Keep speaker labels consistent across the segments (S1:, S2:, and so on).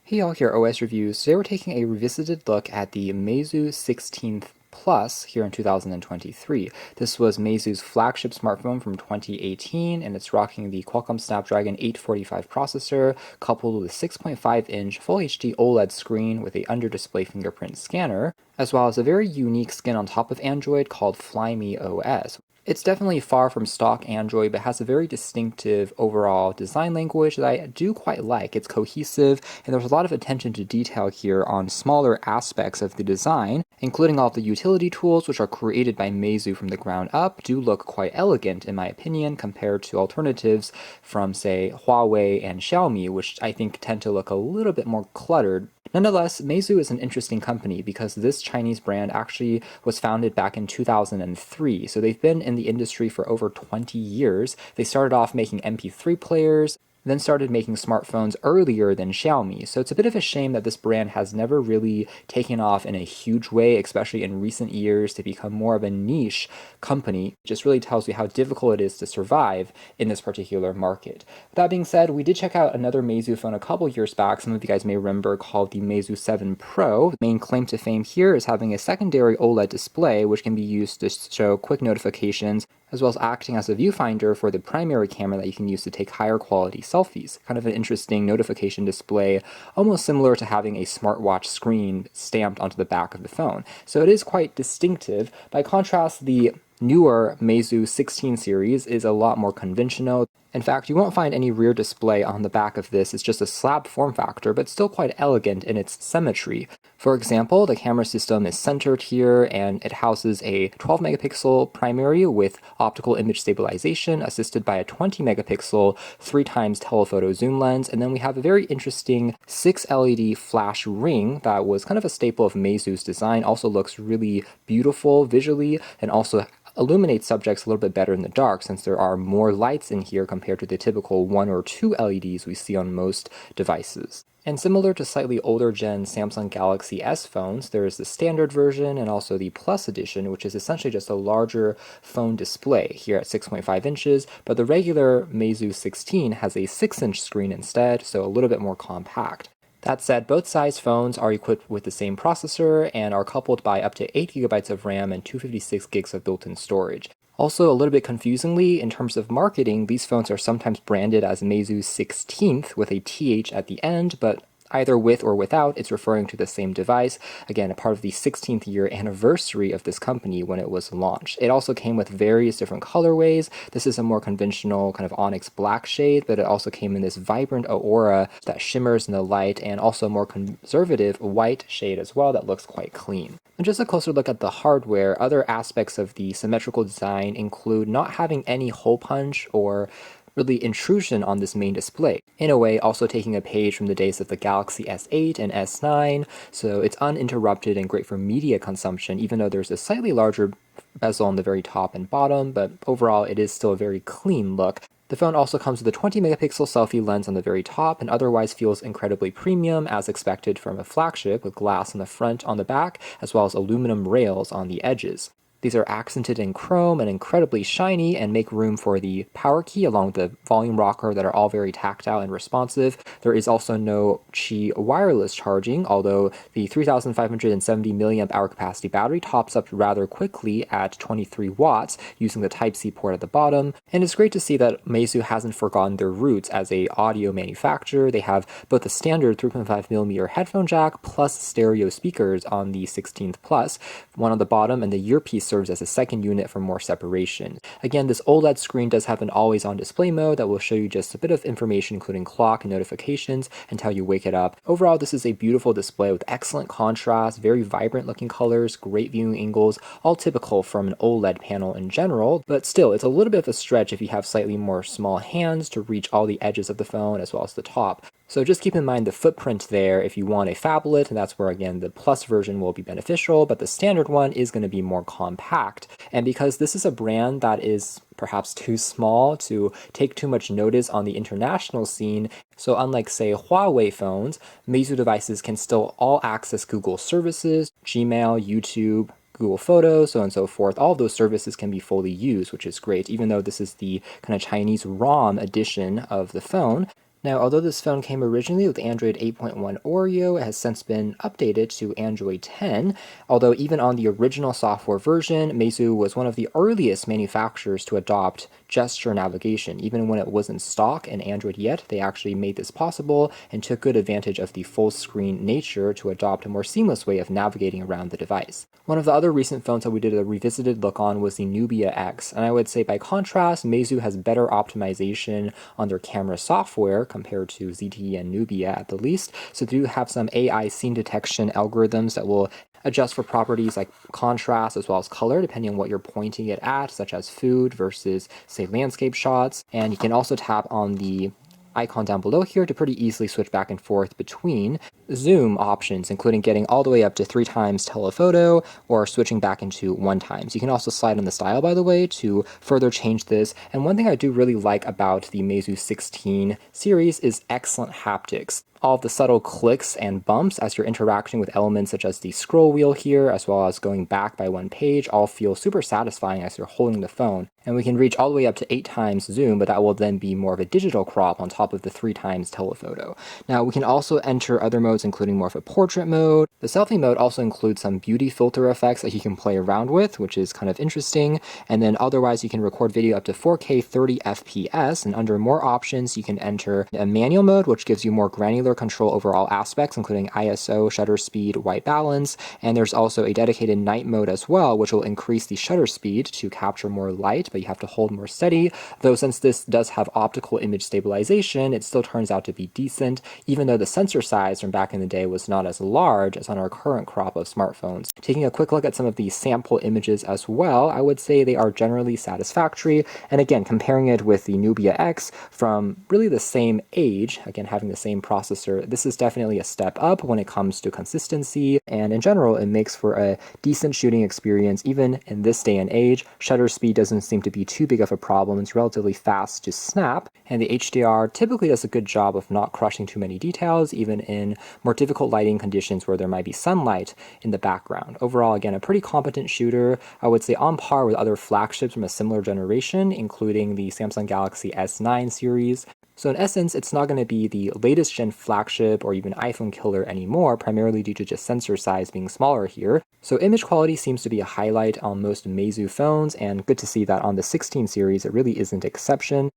S1: Hey y'all, here OS Reviews. Today we're taking a revisited look at the Meizu 16th Plus here in 2023. This was Meizu's flagship smartphone from 2018, and it's rocking the Qualcomm Snapdragon 845 processor, coupled with a 6.5-inch Full HD OLED screen with a under-display fingerprint scanner, as well as a very unique skin on top of Android called Flyme UI. It's definitely far from stock Android, but has a very distinctive overall design language that I do quite like. It's cohesive, and there's a lot of attention to detail here on smaller aspects of the design, including all of the utility tools, which are created by Meizu from the ground up, do look quite elegant in my opinion compared to alternatives from, say, Huawei and Xiaomi, which I think tend to look a little bit more cluttered. Nonetheless, Meizu is an interesting company because this Chinese brand actually was founded back in 2003, so they've been in the industry for over 20 years. They started off making MP3 players, then started making smartphones earlier than Xiaomi. So it's a bit of a shame that this brand has never really taken off in a huge way, especially in recent years, to become more of a niche company. It just really tells you how difficult it is to survive in this particular market. With that being said, we did check out another Meizu phone a couple years back, some of you guys may remember, called the Meizu 7 Pro. The main claim to fame here is having a secondary OLED display, which can be used to show quick notifications, as well as acting as a viewfinder for the primary camera that you can use to take higher quality selfies. Kind of an interesting notification display, almost similar to having a smartwatch screen stamped onto the back of the phone. So it is quite distinctive. By contrast, the newer Meizu 16 series is a lot more conventional. In fact, you won't find any rear display on the back of this. It's just a slab form factor, but still quite elegant in its symmetry. For example, the camera system is centered here, and it houses a 12 megapixel primary with optical image stabilization, assisted by a 20 megapixel 3x telephoto zoom lens, and then we have a very interesting 6 LED flash ring that was kind of a staple of Meizu's design. Also looks really beautiful visually, and also illuminates subjects a little bit better in the dark, since there are more lights in here compared to the typical 1 or 2 LEDs we see on most devices. And similar to slightly older gen Samsung Galaxy S phones, there is the standard version and also the Plus edition, which is essentially just a larger phone display here at 6.5 inches, but the regular Meizu 16 has a 6-inch screen instead, so a little bit more compact. That said, both size phones are equipped with the same processor and are coupled by up to 8GB of RAM and 256 gigs of built-in storage. Also, a little bit confusingly, in terms of marketing, these phones are sometimes branded as Meizu 16th with a TH at the end, but either with or without, it's referring to the same device. Again, a part of the 16th year anniversary of this company when it was launched. It also came with various different colorways. This is a more conventional kind of onyx black shade, but it also came in this vibrant aura that shimmers in the light, and also a more conservative white shade as well that looks quite clean. And just a closer look at the hardware, other aspects of the symmetrical design include not having any hole punch or really intrusion on this main display. In a way, also taking a page from the days of the Galaxy S8 and S9, so it's uninterrupted and great for media consumption, even though there's a slightly larger bezel on the very top and bottom, but overall it is still a very clean look. The phone also comes with a 20 megapixel selfie lens on the very top, and otherwise feels incredibly premium as expected from a flagship, with glass on the front, on the back, as well as aluminum rails on the edges. These are accented in chrome and incredibly shiny, and make room for the power key along with the volume rocker that are all very tactile and responsive. There is also no Qi wireless charging, although the 3,570 mAh capacity battery tops up rather quickly at 23 watts using the Type-C port at the bottom. And it's great to see that Meizu hasn't forgotten their roots as a audio manufacturer. They have both the standard 3.5mm headphone jack plus stereo speakers on the 16th Plus, one on the bottom, and the earpiece serves as a second unit for more separation. Again, this OLED screen does have an always-on display mode that will show you just a bit of information, including clock and notifications, until you wake it up. Overall, this is a beautiful display with excellent contrast, very vibrant looking colors, great viewing angles, all typical from an OLED panel in general, but still, it's a little bit of a stretch if you have slightly more small hands to reach all the edges of the phone as well as the top. So just keep in mind the footprint there if you want a phablet, and that's where, again, the Plus version will be beneficial, but the standard one is going to be more compact. And because this is a brand that is perhaps too small to take too much notice on the international scene, so unlike, say, Huawei phones, Meizu devices can still all access Google services, Gmail, YouTube, Google Photos, so on and so forth. All of those services can be fully used, which is great, even though this is the kind of Chinese ROM edition of the phone. Now, although this phone came originally with Android 8.1 Oreo, it has since been updated to Android 10, although even on the original software version, Meizu was one of the earliest manufacturers to adopt gesture navigation. Even when it wasn't stock in Android yet, they actually made this possible and took good advantage of the full screen nature to adopt a more seamless way of navigating around the device. One of the other recent phones that we did a revisited look on was the Nubia X, and I would say by contrast, Meizu has better optimization on their camera software compared to ZTE and Nubia at the least, so they do have some AI scene detection algorithms that will adjust for properties like contrast as well as color depending on what you're pointing it at, such as food versus, say, landscape shots. And you can also tap on the icon down below here to pretty easily switch back and forth between zoom options, including getting all the way up to 3 times telephoto or switching back into 1 times. You can also slide on the style, by the way, to further change this. And one thing I do really like about the Meizu 16 series is excellent haptics. All of the subtle clicks and bumps as you're interacting with elements such as the scroll wheel here, as well as going back by 1 page, all feel super satisfying as you're holding the phone. And we can reach all the way up to 8 times zoom, but that will then be more of a digital crop on top of the 3 times telephoto. Now, we can also enter other modes, including more of a portrait mode. The selfie mode also includes some beauty filter effects that you can play around with, which is kind of interesting. And then otherwise, you can record video up to 4K 30 FPS, and under more options, you can enter a manual mode, which gives you more granular control over all aspects, including ISO, shutter speed, white balance, and there's also a dedicated night mode as well, which will increase the shutter speed to capture more light, but you have to hold more steady, though since this does have optical image stabilization, it still turns out to be decent, even though the sensor size from back in the day was not as large as on our current crop of smartphones. Taking a quick look at some of the sample images as well, I would say they are generally satisfactory, and again, comparing it with the Nubia X from really the same age, again having the same processor, this is definitely a step up when it comes to consistency, and in general it makes for a decent shooting experience even in this day and age. Shutter speed doesn't seem to be too big of a problem, it's relatively fast to snap, and the HDR typically does a good job of not crushing too many details, even in more difficult lighting conditions where there might be sunlight in the background. Overall, again, a pretty competent shooter, I would say on par with other flagships from a similar generation, including the Samsung Galaxy S9 series. So in essence, it's not going to be the latest gen flagship or even iPhone killer anymore, primarily due to just sensor size being smaller here. So image quality seems to be a highlight on most Meizu phones, and good to see that on the 16 series it really isn't exception.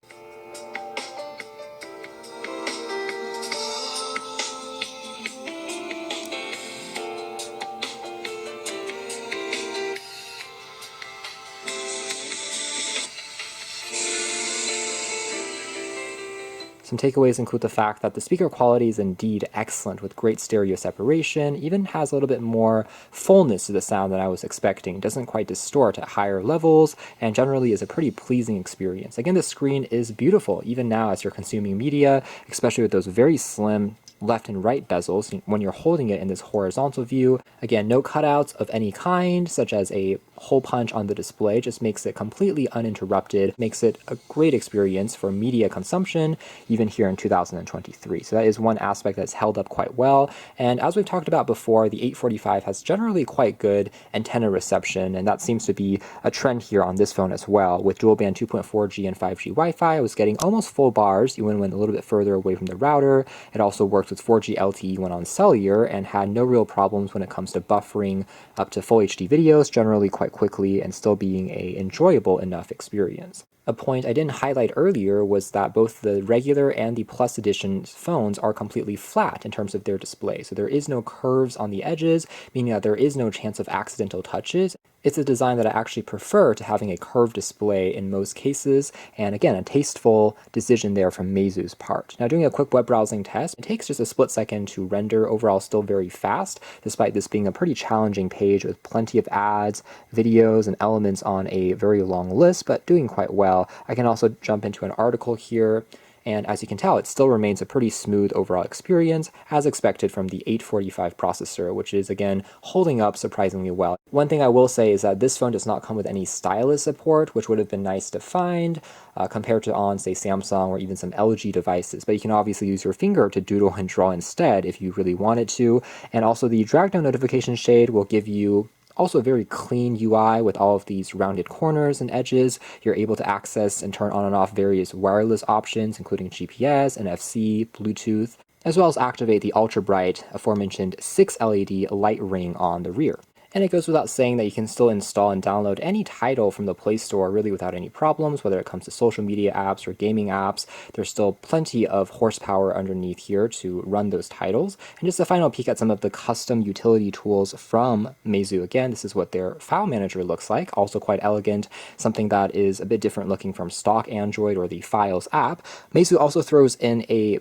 S1: Some takeaways include the fact that the speaker quality is indeed excellent with great stereo separation, even has a little bit more fullness to the sound than I was expecting. It doesn't quite distort at higher levels, and generally is a pretty pleasing experience. Again, the screen is beautiful, even now as you're consuming media, especially with those very slim left and right bezels when you're holding it in this horizontal view. Again, no cutouts of any kind, such as a hole punch on the display, just makes it completely uninterrupted, makes it a great experience for media consumption, even here in 2023. So that is one aspect that's held up quite well. And as we've talked about before, the 845 has generally quite good antenna reception, and that seems to be a trend here on this phone as well. With dual band 2.4G and 5G Wi-Fi, I was getting almost full bars, even when a little bit further away from the router. It also worked with 4G LTE when on cellular, and had no real problems when it comes to buffering up to full HD videos, generally quite quickly, and still being a enjoyable enough experience. A point I didn't highlight earlier was that both the regular and the Plus Edition phones are completely flat in terms of their display. So there is no curves on the edges, meaning that there is no chance of accidental touches. It's a design that I actually prefer to having a curved display in most cases, and again, a tasteful decision there from Meizu's part. Now, doing a quick web browsing test, it takes just a split second to render, overall still very fast, despite this being a pretty challenging page with plenty of ads, videos, and elements on a very long list, but doing quite well. I can also jump into an article here, and as you can tell, it still remains a pretty smooth overall experience, as expected from the 845 processor, which is, again, holding up surprisingly well. One thing I will say is that this phone does not come with any stylus support, which would have been nice to find, compared to on, say, Samsung or even some LG devices. But you can obviously use your finger to doodle and draw instead if you really wanted to. And also the drag down notification shade will give you Also a very clean UI with all of these rounded corners and edges. You're able to access and turn on and off various wireless options, including GPS, NFC, Bluetooth, as well as activate the ultra-bright, aforementioned 6 LED light ring on the rear. And it goes without saying that you can still install and download any title from the Play Store really without any problems, whether it comes to social media apps or gaming apps. There's still plenty of horsepower underneath here to run those titles. And just a final peek at some of the custom utility tools from Meizu. Again, this is what their file manager looks like, also quite elegant, something that is a bit different looking from stock Android or the Files app. Meizu also throws in a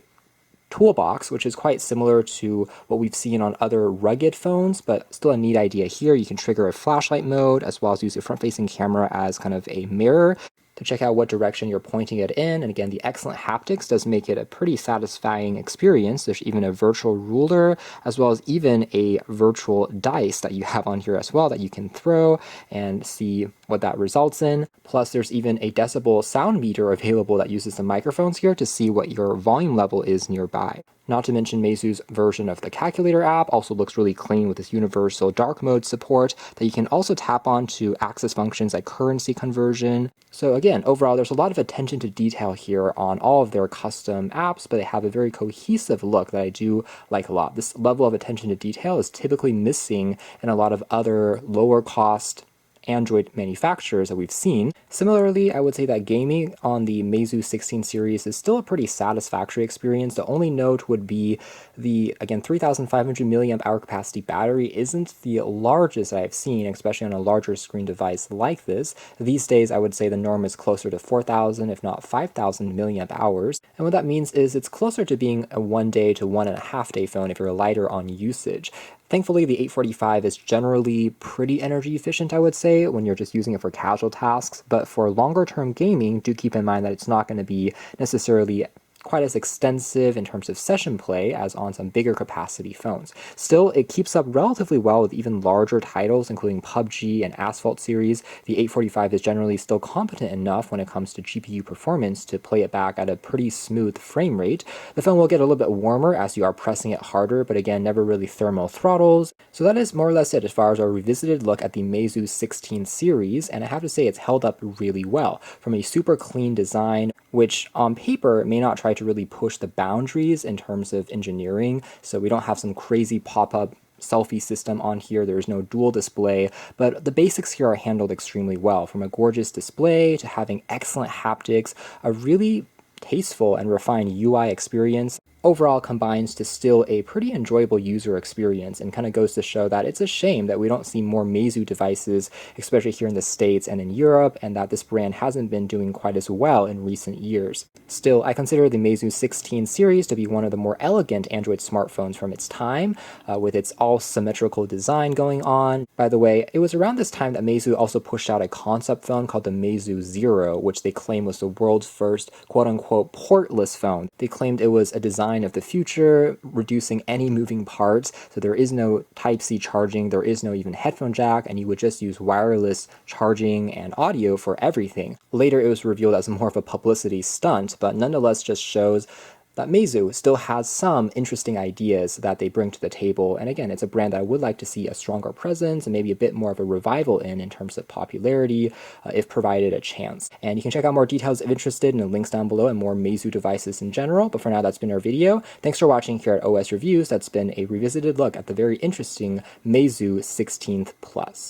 S1: toolbox, which is quite similar to what we've seen on other rugged phones, but still a neat idea here. You can trigger a flashlight mode as well as use your front-facing camera as kind of a mirror to check out what direction you're pointing it in. And again, the excellent haptics does make it a pretty satisfying experience. There's even a virtual ruler, as well as even a virtual dice that you have on here as well that you can throw and see what that results in. Plus, there's even a decibel sound meter available that uses the microphones here to see what your volume level is nearby. Not to mention Meizu's version of the calculator app also looks really clean with this universal dark mode support that you can also tap on to access functions like currency conversion. So again, overall, there's a lot of attention to detail here on all of their custom apps, but they have a very cohesive look that I do like a lot. This level of attention to detail is typically missing in a lot of other lower cost Android manufacturers that we've seen. Similarly, I would say that gaming on the Meizu 16 series is still a pretty satisfactory experience. The only note would be the, again, 3,500 milliamp hour capacity battery isn't the largest I've seen, especially on a larger screen device like this. These days, I would say the norm is closer to 4,000, if not 5,000 milliamp hours. And what that means is it's closer to being a 1 day to 1.5 day phone if you're lighter on usage. Thankfully, the 845 is generally pretty energy efficient, I would say, when you're just using it for casual tasks, but for longer term gaming, do keep in mind that it's not going to be necessarily quite as extensive in terms of session play as on some bigger capacity phones. Still, it keeps up relatively well with even larger titles, including PUBG and Asphalt series. The 845 is generally still competent enough when it comes to GPU performance to play it back at a pretty smooth frame rate. The phone will get a little bit warmer as you are pressing it harder, but again, never really thermal throttles. So that is more or less it as far as our revisited look at the Meizu 16 series, and I have to say it's held up really well. From a super clean design, which on paper may not try to really push the boundaries in terms of engineering, so we don't have some crazy pop-up selfie system on here. There's no dual display, but the basics here are handled extremely well, from a gorgeous display to having excellent haptics, a really tasteful and refined UI experience. Overall combines to still a pretty enjoyable user experience, and kind of goes to show that it's a shame that we don't see more Meizu devices, especially here in the States and in Europe, and that this brand hasn't been doing quite as well in recent years. Still, I consider the Meizu 16 series to be one of the more elegant Android smartphones from its time, with its all symmetrical design going on. By the way, it was around this time that Meizu also pushed out a concept phone called the Meizu Zero, which they claim was the world's first quote-unquote portless phone. They claimed it was a design of the future, reducing any moving parts, so there is no Type-C charging, there is no even headphone jack, and you would just use wireless charging and audio for everything. Later it was revealed as more of a publicity stunt, but nonetheless just shows that Meizu still has some interesting ideas that they bring to the table, and again, it's a brand that I would like to see a stronger presence and maybe a bit more of a revival in terms of popularity, if provided a chance. And you can check out more details if interested in the links down below and more Meizu devices in general, but for now that's been our video. Thanks for watching here at OS Reviews. That's been a revisited look at the very interesting Meizu 16th Plus.